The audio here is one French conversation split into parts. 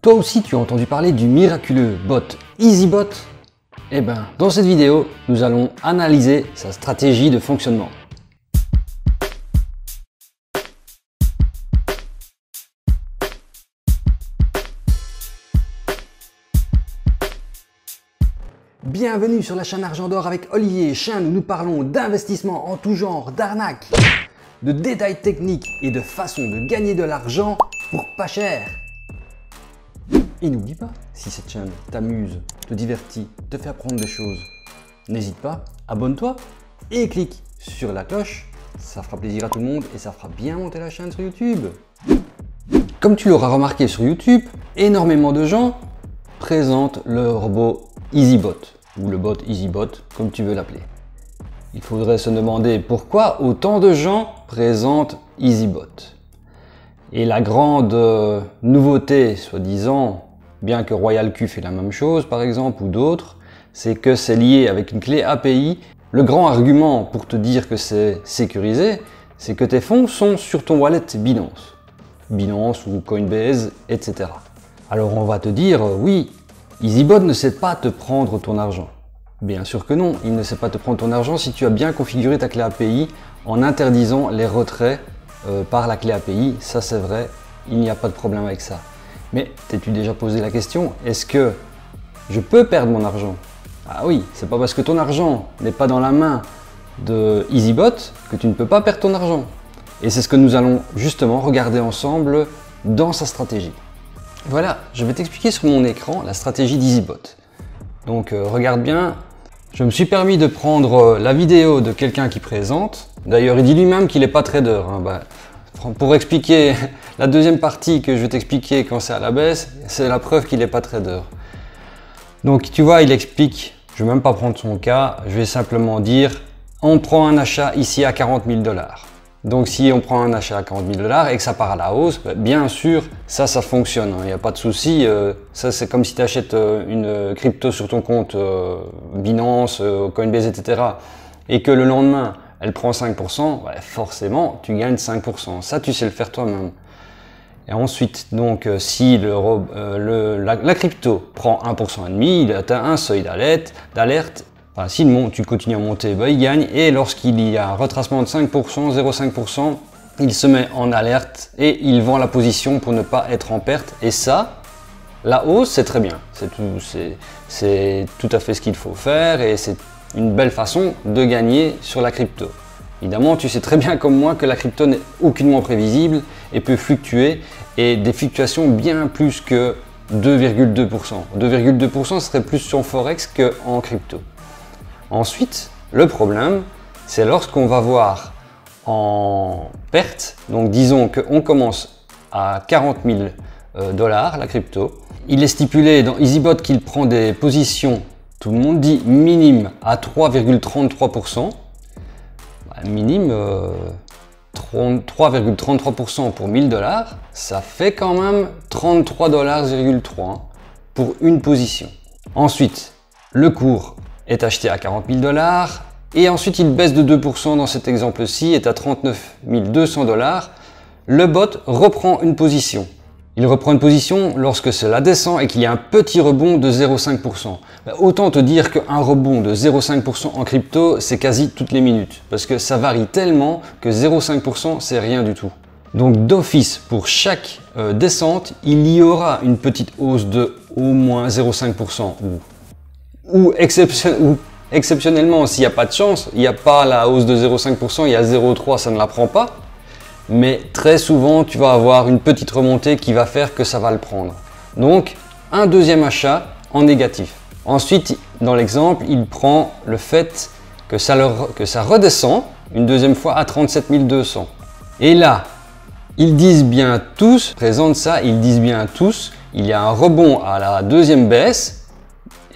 Toi aussi tu as entendu parler du miraculeux bot EasyBot? Eh bien, dans cette vidéo, nous allons analyser sa stratégie de fonctionnement. Bienvenue sur la chaîne Argent d'Or avec Olivier, chaîne où nous parlons d'investissement en tout genre, d'arnaques, de détails techniques et de façons de gagner de l'argent pour pas cher. Et n'oublie pas, si cette chaîne t'amuse, te divertit, te fait apprendre des choses, n'hésite pas, abonne-toi et clique sur la cloche, ça fera plaisir à tout le monde et ça fera bien monter la chaîne sur YouTube. Comme tu l'auras remarqué sur YouTube, énormément de gens présentent le robot EasyBot, ou le bot EasyBot, comme tu veux l'appeler. Il faudrait se demander pourquoi autant de gens présentent EasyBot. Et la grande nouveauté, soi-disant, bien que RoyalQ fait la même chose par exemple, ou d'autres, c'est que c'est lié avec une clé API. Le grand argument pour te dire que c'est sécurisé, c'est que tes fonds sont sur ton wallet Binance. Binance ou Coinbase, etc. Alors on va te dire, oui, EasyBot ne sait pas te prendre ton argent. Bien sûr que non, il ne sait pas te prendre ton argent si tu as bien configuré ta clé API en interdisant les retraits par la clé API. Ça c'est vrai, il n'y a pas de problème avec ça. Mais t'es-tu déjà posé la question, est-ce que je peux perdre mon argent? Ah oui, c'est pas parce que ton argent n'est pas dans la main de EasyBot que tu ne peux pas perdre ton argent. Et c'est ce que nous allons justement regarder ensemble dans sa stratégie. Voilà, je vais t'expliquer sur mon écran la stratégie d'EasyBot. Donc regarde bien, je me suis permis de prendre la vidéo de quelqu'un qui présente. D'ailleurs, il dit lui-même qu'il n'est pas trader. Pour expliquer la deuxième partie que je vais t'expliquer quand c'est à la baisse, c'est la preuve qu'il n'est pas trader. Donc tu vois, il explique, je ne vais même pas prendre son cas, je vais simplement dire, on prend un achat ici à 40 000 $. Donc si on prend un achat à 40 000 $ et que ça part à la hausse, bien sûr, ça fonctionne, il n'y a pas de souci. Ça c'est comme si tu achètes une crypto sur ton compte Binance, Coinbase, etc. et que le lendemain, elle prend 5%, forcément, tu gagnes 5%. Ça, tu sais le faire toi-même. Et ensuite, donc, si la crypto prend 1,5%, il atteint un seuil d'alerte. Enfin, si tu continues à monter, il gagne. Et lorsqu'il y a un retracement de 5%, 0,5%, il se met en alerte et il vend la position pour ne pas être en perte. Et ça, la hausse, c'est très bien. C'est tout à fait ce qu'il faut faire et c'est une belle façon de gagner sur la crypto. Évidemment, tu sais très bien comme moi que la crypto n'est aucunement prévisible et peut fluctuer et des fluctuations bien plus que 2,2%. 2,2% serait plus sur Forex qu'en crypto. Ensuite, le problème, c'est lorsqu'on va voir en perte, donc disons qu'on commence à 40 000 $, la crypto. Il est stipulé dans EasyBot qu'il prend des positions, tout le monde dit minime, à 3,33%. Minime, 3,33% pour 1000 $, ça fait quand même 33,3 $ pour une position. Ensuite, le cours est acheté à 40 000 $ et ensuite il baisse de 2% dans cet exemple-ci, est à 39 200 $. Le bot reprend une position. Il reprend une position lorsque cela descend et qu'il y a un petit rebond de 0,5%. Autant te dire qu'un rebond de 0,5% en crypto, c'est quasi toutes les minutes. Parce que ça varie tellement que 0,5% c'est rien du tout. Donc d'office, pour chaque descente, il y aura une petite hausse de au moins 0,5%. Ou exceptionnellement, s'il n'y a pas de chance, il n'y a pas la hausse de 0,5%, il y a 0,3%, ça ne la prend pas. Mais très souvent, tu vas avoir une petite remontée qui va faire que ça va le prendre. Donc, un deuxième achat en négatif. Ensuite, dans l'exemple, il prend le fait que ça redescend une deuxième fois à 37 200. Et là, ils disent bien tous, présentent ça, ils disent bien tous, il y a un rebond à la deuxième baisse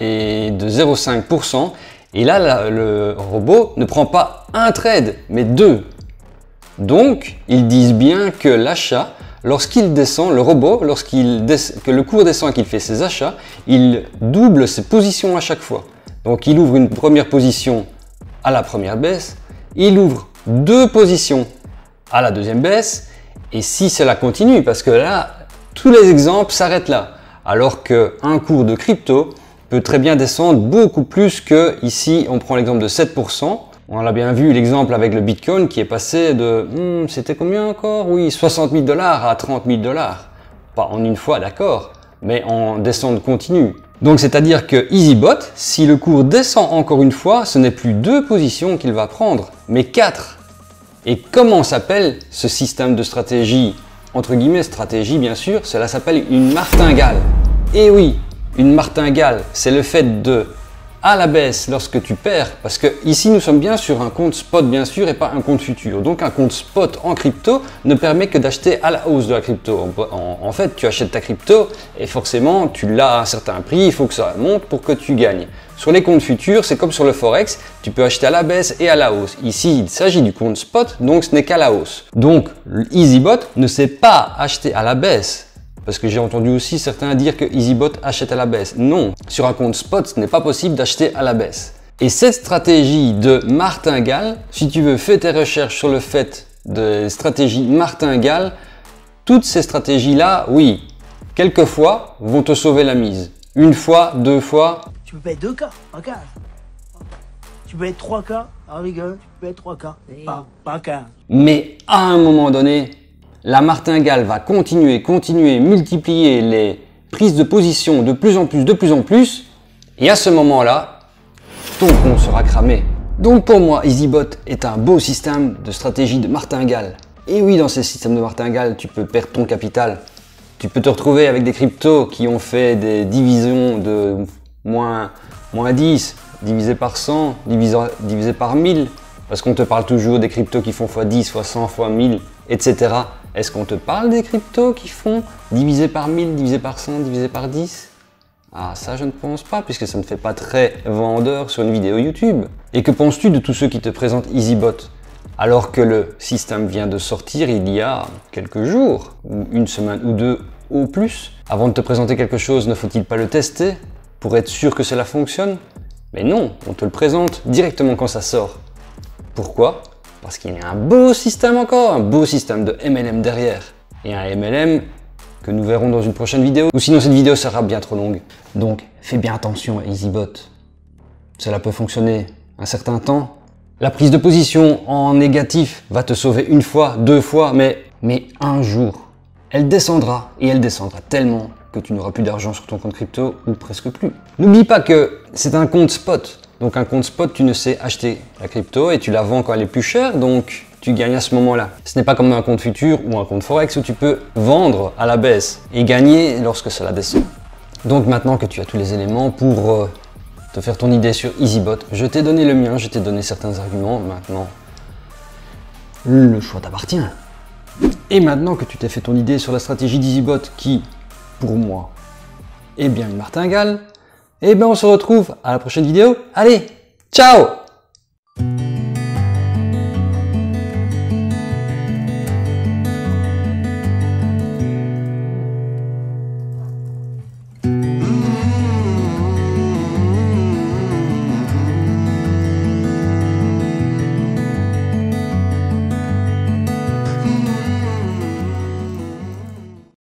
et de 0,5%. Et là, le robot ne prend pas un trade, mais deux. Donc, ils disent bien que l'achat, lorsqu'il descend, le robot, que le cours descend et qu'il fait ses achats, il double ses positions à chaque fois. Donc, il ouvre une première position à la première baisse, il ouvre deux positions à la deuxième baisse, et si cela continue, parce que là, tous les exemples s'arrêtent là. Alors qu'un cours de crypto peut très bien descendre beaucoup plus que ici, on prend l'exemple de 7%. On l'a bien vu, l'exemple avec le Bitcoin qui est passé de, c'était combien encore? Oui, 60 000 $ à 30 000 $. Pas en une fois, d'accord, mais en descente continue. Donc c'est-à-dire que EasyBot, si le cours descend encore une fois, ce n'est plus 2 positions qu'il va prendre, mais 4. Et comment s'appelle ce système de stratégie? Entre guillemets, stratégie bien sûr, cela s'appelle une martingale. Et oui, une martingale, c'est le fait de à la baisse lorsque tu perds, parce que ici nous sommes bien sur un compte spot bien sûr et pas un compte futur. Donc un compte spot en crypto ne permet que d'acheter à la hausse de la crypto. En fait, tu achètes ta crypto et forcément tu l'as à un certain prix, il faut que ça monte pour que tu gagnes. Sur les comptes futurs, c'est comme sur le Forex, tu peux acheter à la baisse et à la hausse. Ici, il s'agit du compte spot, donc ce n'est qu'à la hausse. Donc EasyBot ne sait pas acheter à la baisse. Parce que j'ai entendu aussi certains dire que EasyBot achète à la baisse. Non, sur un compte spot, ce n'est pas possible d'acheter à la baisse. Et cette stratégie de martingale, si tu veux, fais tes recherches sur le fait de stratégie martingale, toutes ces stratégies-là, oui, quelquefois, vont te sauver la mise. Une fois, 2 fois. Tu peux être 2K, pas 15. Tu peux être 3K, en rigole, tu peux être 3K, pas 15. Mais à un moment donné, la martingale va continuer, multiplier les prises de position de plus en plus, et à ce moment-là, ton compte sera cramé. Donc pour moi, EasyBot est un beau système de stratégie de martingale. Et oui, dans ces systèmes de martingale, tu peux perdre ton capital. Tu peux te retrouver avec des cryptos qui ont fait des divisions de moins 10, divisé par 100, divisé par 1000, parce qu'on te parle toujours des cryptos qui font x10, x100, x1000, etc. Est-ce qu'on te parle des cryptos qui font divisé par 1000, divisé par 100, divisé par 10? Ah, ça je ne pense pas, puisque ça ne fait pas très vendeur sur une vidéo YouTube. Et que penses-tu de tous ceux qui te présentent EasyBot? Alors que le système vient de sortir il y a quelques jours, ou une semaine ou 2 au plus. Avant de te présenter quelque chose, ne faut-il pas le tester pour être sûr que cela fonctionne? Mais non, on te le présente directement quand ça sort. Pourquoi? Parce qu'il y a un beau système encore, un beau système de MLM derrière. Et un MLM que nous verrons dans une prochaine vidéo, ou sinon cette vidéo sera bien trop longue. Donc fais bien attention à EasyBot. Cela peut fonctionner un certain temps. La prise de position en négatif va te sauver 1 fois, 2 fois, mais un jour, elle descendra, et elle descendra tellement que tu n'auras plus d'argent sur ton compte crypto, ou presque plus. N'oublie pas que c'est un compte spot. Donc un compte spot, tu ne sais acheter la crypto et tu la vends quand elle est plus chère, donc tu gagnes à ce moment-là. Ce n'est pas comme un compte futur ou un compte Forex où tu peux vendre à la baisse et gagner lorsque cela descend. Donc maintenant que tu as tous les éléments pour te faire ton idée sur EasyBot, je t'ai donné le mien, je t'ai donné certains arguments, maintenant le choix t'appartient. Et maintenant que tu t'es fait ton idée sur la stratégie d'EasyBot qui, pour moi, est bien une martingale, et bien on se retrouve à la prochaine vidéo. Allez, ciao!